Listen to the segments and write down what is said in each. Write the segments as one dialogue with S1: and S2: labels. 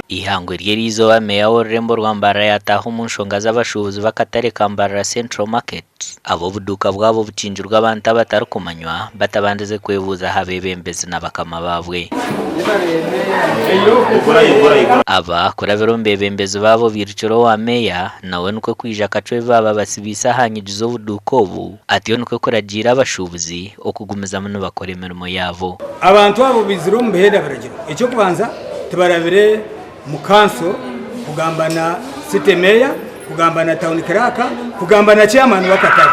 S1: ihangwe ryerizoba Meeya w'ururembo rwa Mbarara yataha omunshonga z'abashubuzi b'akatare ka Mbarara Central Market abo buduka bwabo bucinjurwa abantu batarikumanywa batabandize kwebuza habebembezi n'abakama babwe aba kurabero mbebembezi babo biricuro wa Meeya nawe nuko kwija kacwe baba basibisa hanyijizo buduko ubu atiyo nuko kuragira abashubuzi okugumiza muno bakora imirimo yabo
S2: abantu abo biziro mbeheda baragira icyo kubanza tubarabire mukanso kugambana city Meeya kugambana town clerk kugambana chairman wakatare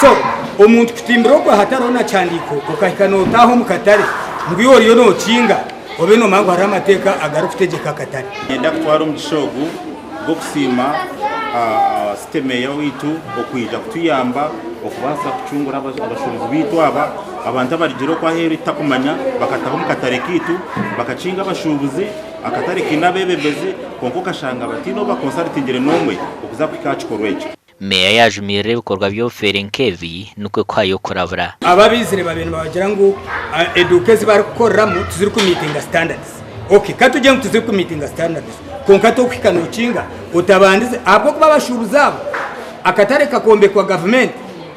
S2: so omuntu kutimbiro kwa hatarona cyandiko ukahikano taho mukatare ngwiyo riyo no cinga obeno mango haramateka agarufutegeka katare
S3: yenda kutwara umushogu go kusima city Meeya witu okwija kutuyamba okubasa kucungura abashubuzi bitu aba abantu abarigiro kwa heri takumanya bakataho mukatare kitu bakacinga abashubuzi akatare kinabebebezi konko kashanga batino ba consultingire nomwe okuza kwikachikorweje
S1: Meeya yajumire bikorwa byo ferenkevi nuko kwayo kurabura
S2: ababizire babene bagira ngo edukezi bari gukoramo tuziri ku meeting standards okay katuje ngo tuziri ku meeting standards konka to kwikano cinga utabandize abwo kuba bashubuzabo akatare kakombe kwa government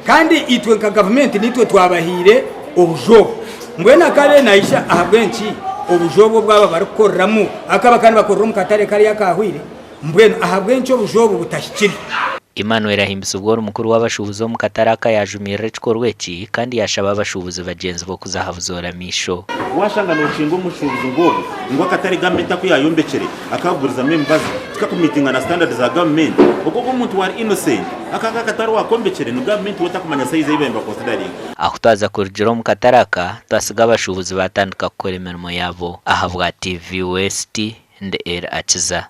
S2: kandi itwe ka government nitwe twabahire obujo mbwena kare naisha ahabwenci obujobo bwaba barikoramo akaba kandi bakorera mu katare kari yakahwire mbwena ahabwenci obujobo butashikiri
S1: Emmanuel ahimbise ubwo umukuru w'abashubuzi mu kataraka yajumire cikorweki kandi yashaba abashubuzi bagenzi bo kuzahavuzora misho
S3: washanga no cingo mushubuzi ngo akatare gameta ko yayombekere akaburiza membazi ku meeting na standards za government ubwo umuntu wari innocent akaka katari wakombekere no government watakumanya size ibemba considering
S1: aho twaza kurjiro mu kataraka twasiga abashubuzi batandika gukora imirimo yabo aha bwa TV West ndera akiza